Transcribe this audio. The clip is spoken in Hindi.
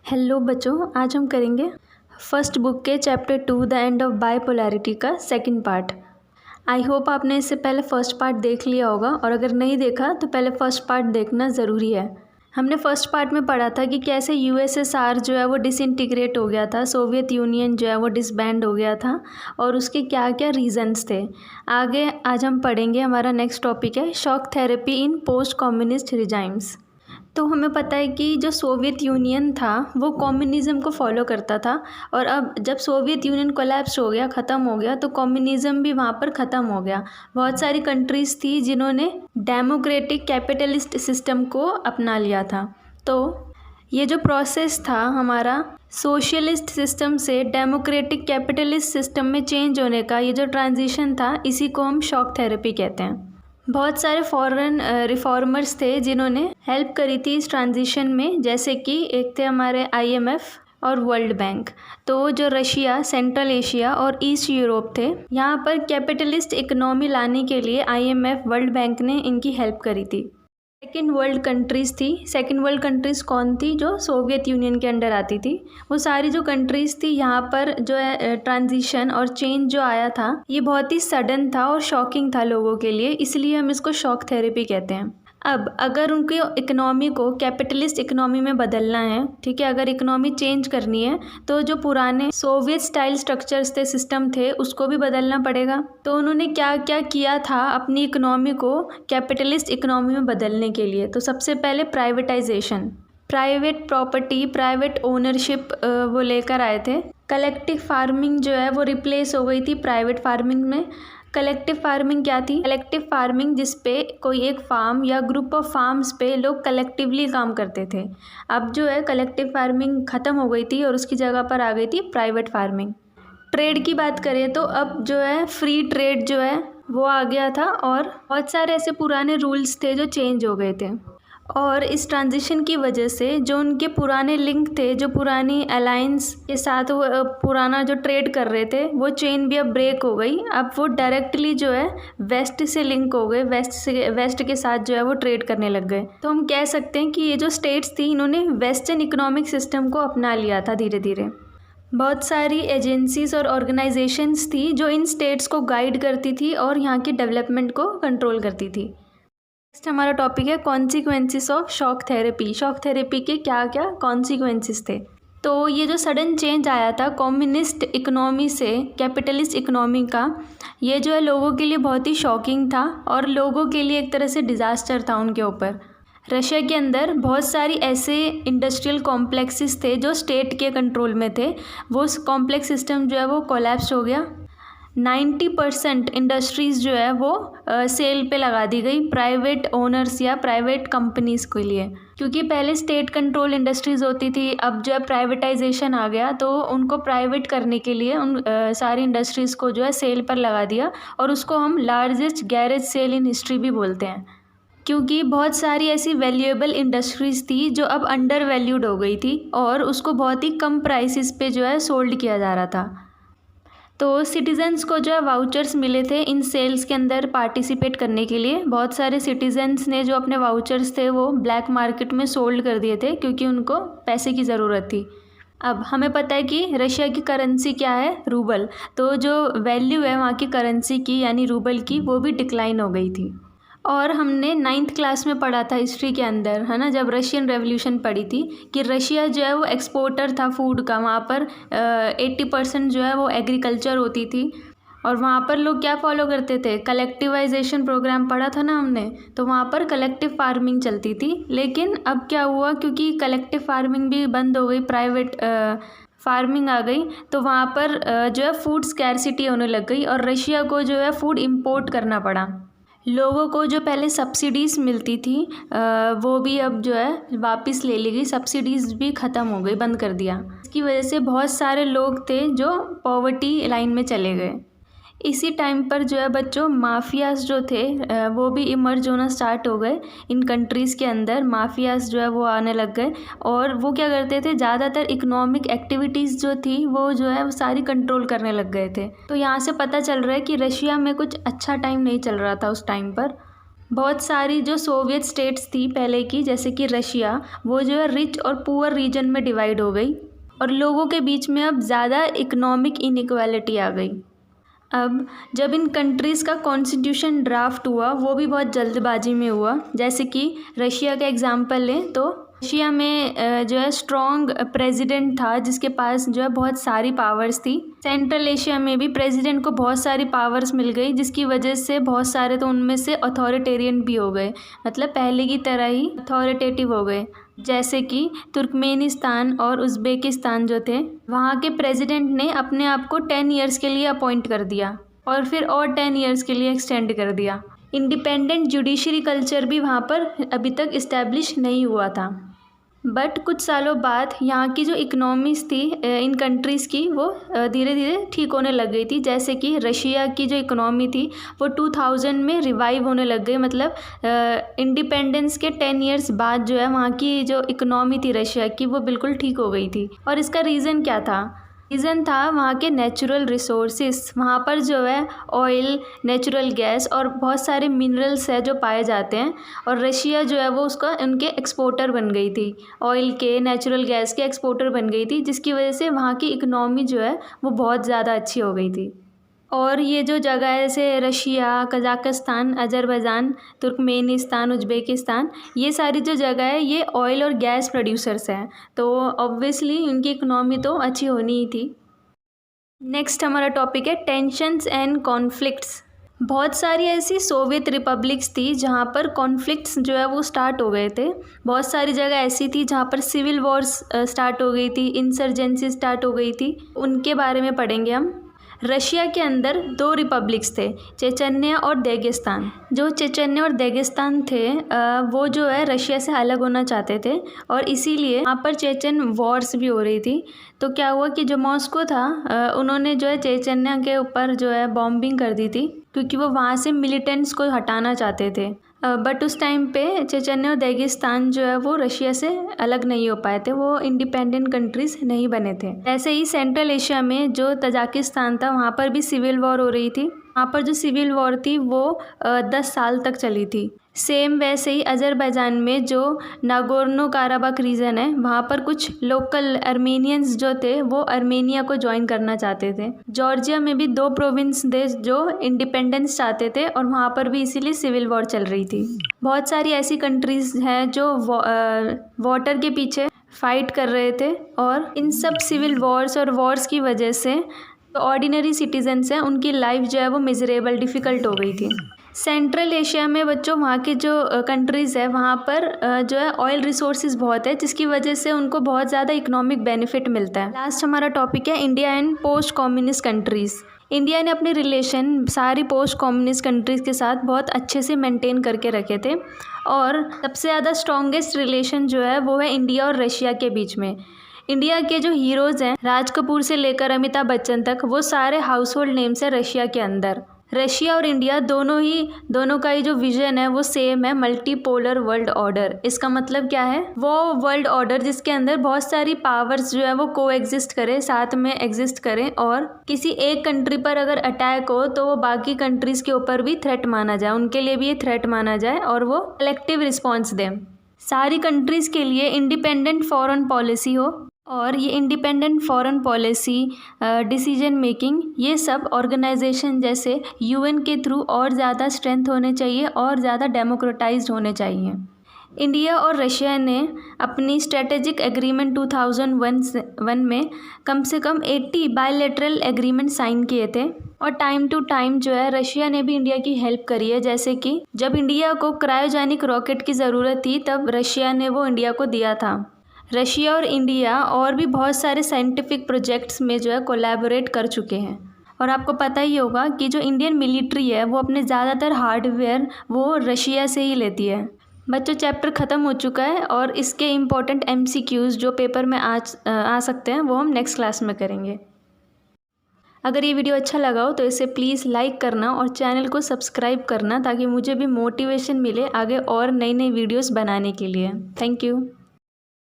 हेलो बच्चों, आज हम करेंगे फर्स्ट बुक के chapter 2 the end of bipolarity का सेकंड पार्ट। आई होप आपने इससे पहले फर्स्ट पार्ट देख लिया होगा, और अगर नहीं देखा तो पहले फर्स्ट पार्ट देखना ज़रूरी है। हमने फर्स्ट पार्ट में पढ़ा था कि कैसे यूएसएसआर जो है वो डिसइंटीग्रेट हो गया था, सोवियत यूनियन जो है वो डिसबैंड हो गया था, और उसके क्या क्या रीजंस थे। आगे आज हम पढ़ेंगे, हमारा नेक्स्ट टॉपिक है शॉक थेरेपी इन पोस्ट कम्युनिस्ट रिजाइम्स। तो हमें पता है कि जो सोवियत यूनियन था वो कम्युनिज़्म को फॉलो करता था, और अब जब सोवियत यूनियन कोलैप्स हो गया, ख़त्म हो गया, तो कम्युनिज़्म भी वहाँ पर ख़त्म हो गया। बहुत सारी कंट्रीज़ थी जिन्होंने डेमोक्रेटिक कैपिटलिस्ट सिस्टम को अपना लिया था। तो ये जो प्रोसेस था हमारा सोशलिस्ट सिस्टम से डेमोक्रेटिक कैपिटलिस्ट सिस्टम में चेंज होने का, ये जो ट्रांजिशन था, इसी को हम शॉक थेरेपी कहते हैं। बहुत सारे फॉरेन रिफॉर्मर्स थे जिन्होंने हेल्प करी थी इस ट्रांजिशन में, जैसे कि एक थे हमारे IMF और वर्ल्ड बैंक। तो जो रशिया, सेंट्रल एशिया और ईस्ट यूरोप थे, यहाँ पर कैपिटलिस्ट इकोनॉमी लाने के लिए IMF, वर्ल्ड बैंक ने इनकी हेल्प करी थी। सेकेंड वर्ल्ड कंट्रीज़ थी। सेकेंड वर्ल्ड कंट्रीज़ कौन थी? जो सोवियत यूनियन के अंडर आती थी। वो सारी जो कंट्रीज़ थी, यहाँ पर जो है ट्रांजिशन और चेंज जो आया था, ये बहुत ही सडन था और शॉकिंग था लोगों के लिए, इसलिए हम इसको शॉक थेरेपी कहते हैं। अब अगर उनकी इकोनॉमी को कैपिटलिस्ट इकोनॉमी में बदलना है, ठीक है, अगर इकोनॉमी चेंज करनी है, तो जो पुराने सोवियत स्टाइल स्ट्रक्चर्स थे, सिस्टम थे, उसको भी बदलना पड़ेगा। तो उन्होंने क्या क्या किया था अपनी इकोनॉमी को कैपिटलिस्ट इकोनॉमी में बदलने के लिए? तो सबसे पहले privatisation, private property, private ownership वो लेकर आए थे। कलेक्टिव फार्मिंग जो है वो रिप्लेस हो गई थी प्राइवेट फार्मिंग में। कलेक्टिव फार्मिंग क्या थी? कलेक्टिव फार्मिंग जिसपे कोई एक फार्म या ग्रुप ऑफ फार्म्स पे लोग कलेक्टिवली काम करते थे। अब जो है कलेक्टिव फार्मिंग ख़त्म हो गई थी और उसकी जगह पर आ गई थी प्राइवेट फार्मिंग। ट्रेड की बात करें तो अब जो है फ्री ट्रेड जो है वो आ गया था, और बहुत सारे ऐसे पुराने रूल्स थे जो चेंज हो गए थे। और इस ट्रांजिशन की वजह से जो उनके पुराने लिंक थे, जो पुरानी अलायंस के साथ वो पुराना जो ट्रेड कर रहे थे, वो चेन भी अब ब्रेक हो गई। अब वो डायरेक्टली जो है वेस्ट से लिंक हो गए, वेस्ट के साथ जो है वो ट्रेड करने लग गए। तो हम कह सकते हैं कि ये जो स्टेट्स थी, इन्होंने वेस्टर्न इकोनॉमिक सिस्टम को अपना लिया था धीरे धीरे। बहुत सारी एजेंसीज और ऑर्गेनाइजेशंस थी जो इन स्टेट्स को गाइड करती थी और यहाँ की डेवलपमेंट को कंट्रोल करती थी। नेक्स्ट हमारा टॉपिक है consequences of shock therapy. Shock therapy के क्या क्या कॉन्सिक्वेंसेस थे? तो ये जो सडन चेंज आया था कम्युनिस्ट इकोनॉमी से कैपिटलिस्ट इकोनॉमी का, ये जो है लोगों के लिए बहुत ही शॉकिंग था, और लोगों के लिए एक तरह से डिज़ास्टर था उनके ऊपर। रशिया के अंदर बहुत सारी ऐसे इंडस्ट्रियल कॉम्प्लेक्सेस थे जो स्टेट के कंट्रोल में थे। वो कॉम्प्लेक्स सिस्टम जो है वो कोलैप्स हो गया। 90% इंडस्ट्रीज़ जो है वो सेल पे लगा दी गई प्राइवेट ओनर्स या प्राइवेट कंपनीज़ के लिए, क्योंकि पहले स्टेट कंट्रोल इंडस्ट्रीज़ होती थी। अब जो है प्राइवेटाइजेशन आ गया, तो उनको प्राइवेट करने के लिए उन सारी इंडस्ट्रीज़ को जो है सेल पर लगा दिया, और उसको हम largest garage sale in history भी बोलते हैं, क्योंकि बहुत सारी ऐसी वैल्यूएबल इंडस्ट्रीज़ थी जो अब अंडर वैल्यूड हो गई थी, और उसको बहुत ही कम प्राइसेस पे जो है सोल्ड किया जा रहा था। तो सिटीज़न्स को जो है वाउचर्स मिले थे इन सेल्स के अंदर पार्टिसिपेट करने के लिए। बहुत सारे सिटीज़न्स ने जो अपने वाउचर्स थे वो ब्लैक मार्केट में सोल्ड कर दिए थे, क्योंकि उनको पैसे की ज़रूरत थी। अब हमें पता है कि रशिया की करेंसी क्या है? रूबल। तो जो वैल्यू है वहाँ की करेंसी की, यानी रूबल की, वो भी डिक्लाइन हो गई थी। और हमने 9th क्लास में पढ़ा था हिस्ट्री के अंदर, है ना, जब रशियन रेवोल्यूशन पढ़ी थी, कि रशिया जो है वो एक्सपोर्टर था फूड का। वहाँ पर 80% जो है वो एग्रीकल्चर होती थी, और वहाँ पर लोग क्या फॉलो करते थे? कलेक्टिवाइजेशन प्रोग्राम पढ़ा था ना हमने, तो वहाँ पर कलेक्टिव फार्मिंग चलती थी। लेकिन अब क्या हुआ, क्योंकि कलेक्टिव फार्मिंग भी बंद हो गई, प्राइवेट फार्मिंग आ गई, तो वहाँ पर जो है फूड स्कैरसिटी होने लग गई, और रशिया को जो है फूड इम्पोर्ट करना पड़ा। लोगों को जो पहले सब्सिडीज़ मिलती थी वो भी अब जो है वापस ले ली गई, सब्सिडीज़ भी ख़त्म हो गई, बंद कर दिया। इसकी वजह से बहुत सारे लोग थे जो पॉवर्टी लाइन में चले गए। इसी टाइम पर जो है बच्चों माफियाज़ जो थे वो भी इमर्ज होना स्टार्ट हो गए इन कंट्रीज़ के अंदर। माफियाज़ जो है वो आने लग गए, और वो क्या करते थे, ज़्यादातर इकोनॉमिक एक्टिविटीज़ जो थी वो जो है वो सारी कंट्रोल करने लग गए थे। तो यहाँ से पता चल रहा है कि रशिया में कुछ अच्छा टाइम नहीं चल रहा था उस टाइम पर। बहुत सारी जो सोवियत स्टेट्स थी पहले की, जैसे कि रशिया, वो जो है रिच और पुअर रीजन में डिवाइड हो गई और लोगों के बीच में अब ज़्यादा इकोनॉमिक इनइक्वालिटी आ गई। अब जब इन कंट्रीज़ का कॉन्स्टिट्यूशन ड्राफ्ट हुआ वो भी बहुत जल्दबाजी में हुआ। जैसे कि रशिया का एग्जांपल लें तो रशिया में जो है स्ट्रॉन्ग प्रेसिडेंट था जिसके पास जो है बहुत सारी पावर्स थी। सेंट्रल एशिया में भी प्रेसिडेंट को बहुत सारी पावर्स मिल गई जिसकी वजह से बहुत सारे तो उनमें से अथॉरिटेरियन भी हो गए, मतलब पहले की तरह ही अथॉरिटेटिव हो गए। जैसे कि तुर्कमेनिस्तान और उज़्बेकिस्तान जो थे, वहाँ के प्रेसिडेंट ने अपने आप को 10 ईयर्स के लिए अपॉइंट कर दिया और फिर और 10 ईयर्स के लिए एक्सटेंड कर दिया। इंडिपेंडेंट जुडिशरी कल्चर भी वहाँ पर अभी तक इस्टेब्लिश नहीं हुआ था। बट कुछ सालों बाद यहाँ की जो इकनॉमीज़ थी इन कंट्रीज़ की, वो धीरे धीरे ठीक होने लग गई थी। जैसे कि रशिया की जो इकनॉमी थी वो 2000 में रिवाइव होने लग गई, मतलब इंडिपेंडेंस के 10 ईयर्स बाद जो है वहाँ की जो इकनॉमी थी रशिया की वो बिल्कुल ठीक हो गई थी। और इसका रीज़न क्या था? रीज़न था वहाँ के नेचुरल रिसोर्सेस। वहाँ पर जो है ऑयल, नेचुरल गैस और बहुत सारे मिनरल्स है जो पाए जाते हैं, और रशिया जो है वो उसका उनके एक्सपोर्टर बन गई थी, ऑयल के, नेचुरल गैस के एक्सपोर्टर बन गई थी, जिसकी वजह से वहाँ की इकनॉमी जो है वो बहुत ज़्यादा अच्छी हो गई थी। और ये जो जगह है जैसे Russia, Kazakhstan, Azerbaijan, Turkmenistan, Uzbekistan, ये सारी जो जगह है ये ऑयल और गैस प्रोड्यूसर्स हैं, तो ऑब्वियसली इनकी इकनॉमी तो अच्छी होनी ही थी। नेक्स्ट हमारा टॉपिक है टेंशन्स एंड कॉन्फ्लिक्ट्स। बहुत सारी ऐसी सोवियत रिपब्लिक्स थी जहाँ पर कॉन्फ्लिक्ट्स जो है वो स्टार्ट हो गए थे। बहुत सारी जगह ऐसी थी जहाँ पर सिविल वॉर्स स्टार्ट हो गई थी, इंसर्जेंसी स्टार्ट हो गई थी, उनके बारे में पढ़ेंगे हम। रशिया के अंदर 2 रिपब्लिक्स थे, चेचन्या और दागिस्तान। जो चेचन्या और दागिस्तान थे वो जो है रशिया से अलग होना चाहते थे और इसीलिए वहाँ पर चेचन वॉर्स भी हो रही थी। तो क्या हुआ कि जो मॉस्को था उन्होंने जो है चेचन्या के ऊपर जो है बॉम्बिंग कर दी थी, क्योंकि वो वहाँ से मिलिटेंट्स को हटाना चाहते थे। बट उस टाइम पे चेचन्या और दागिस्तान जो है वो रशिया से अलग नहीं हो पाए थे, वो इंडिपेंडेंट कंट्रीज़ नहीं बने थे। ऐसे ही सेंट्रल एशिया में जो तजाकिस्तान था वहाँ पर भी सिविल वॉर हो रही थी। वहाँ पर जो सिविल वॉर थी वो 10 साल तक चली थी। सेम वैसे ही अज़रबैजान में जो नागोर्नो काराबाख रीजन है वहाँ पर कुछ लोकल अर्मेनियंस जो थे वो अर्मेनिया को ज्वाइन करना चाहते थे। जॉर्जिया में भी 2 प्रोविंस थे जो इंडिपेंडेंस चाहते थे और वहाँ पर भी इसीलिए सिविल वॉर चल रही थी। बहुत सारी ऐसी कंट्रीज़ हैं जो वाटर के पीछे फाइट कर रहे थे और इन सब सिविल वॉर्स और वॉर्स की वजह से जो ऑर्डिनरी सिटीजन्स हैं उनकी लाइफ जो है वो मिजरेबल, डिफ़िकल्ट हो गई थी। सेंट्रल एशिया में बच्चों वहाँ के जो कंट्रीज़ है वहाँ पर जो है ऑयल रिसोर्सेज बहुत है, जिसकी वजह से उनको बहुत ज़्यादा इकोनॉमिक बेनिफिट मिलता है। लास्ट हमारा टॉपिक है India and post communist countries. India ने अपने रिलेशन सारी पोस्ट कम्युनिस्ट कंट्रीज़ के साथ बहुत अच्छे से मेंटेन करके रखे थे और सबसे ज़्यादा स्ट्रॉन्गेस्ट रिलेशन जो है वो है इंडिया और रशिया के बीच में। इंडिया के जो हीरोज़ हैं, राज कपूर से लेकर अमिताभ बच्चन तक, वो सारे हाउस होल्ड नेम्स हैं रशिया के अंदर। रशिया और इंडिया दोनों का ही जो विजन है वो सेम है, मल्टीपोलर वर्ल्ड ऑर्डर। इसका मतलब क्या है? वो वर्ल्ड ऑर्डर जिसके अंदर बहुत सारी पावर्स जो है वो को एग्जिस्ट करें, साथ में एग्जिस्ट करें, और किसी एक कंट्री पर अगर अटैक हो तो वो बाकी कंट्रीज़ के ऊपर भी थ्रेट माना जाए, उनके लिए भी ये थ्रेट माना जाए और वो कलेक्टिव रिस्पॉन्स दें। सारी कंट्रीज़ के लिए इंडिपेंडेंट फॉरेन पॉलिसी हो और ये independent foreign policy, decision making, ये सब ऑर्गेनाइजेशन जैसे यूएन के थ्रू और ज़्यादा स्ट्रेंथ होने चाहिए और ज़्यादा डेमोक्रेटाइज्ड होने चाहिए। इंडिया और रशिया ने अपनी स्ट्रेटेजिक एग्रीमेंट 2001 में कम से कम 80 बायलैटरल एग्रीमेंट साइन किए थे और टाइम टू टाइम जो है रशिया ने भी इंडिया की हेल्प करी है। जैसे कि जब इंडिया को क्रायोजेनिक रॉकेट की ज़रूरत थी तब रशिया ने वो इंडिया को दिया था। रशिया और इंडिया और भी बहुत सारे साइंटिफिक प्रोजेक्ट्स में जो है कोलैबोरेट कर चुके हैं। और आपको पता ही होगा कि जो इंडियन मिलिट्री है वो अपने ज़्यादातर हार्डवेयर वो रशिया से ही लेती है। बच्चों, चैप्टर ख़त्म हो चुका है और इसके इम्पोर्टेंट MCQs जो पेपर में आ सकते हैं वो हम नेक्स्ट क्लास में करेंगे। अगर ये वीडियो अच्छा लगा हो तो इसे प्लीज़ लाइक करना और चैनल को सब्सक्राइब करना ताकि मुझे भी मोटिवेशन मिले आगे और नई नई वीडियोस बनाने के लिए। Thank you.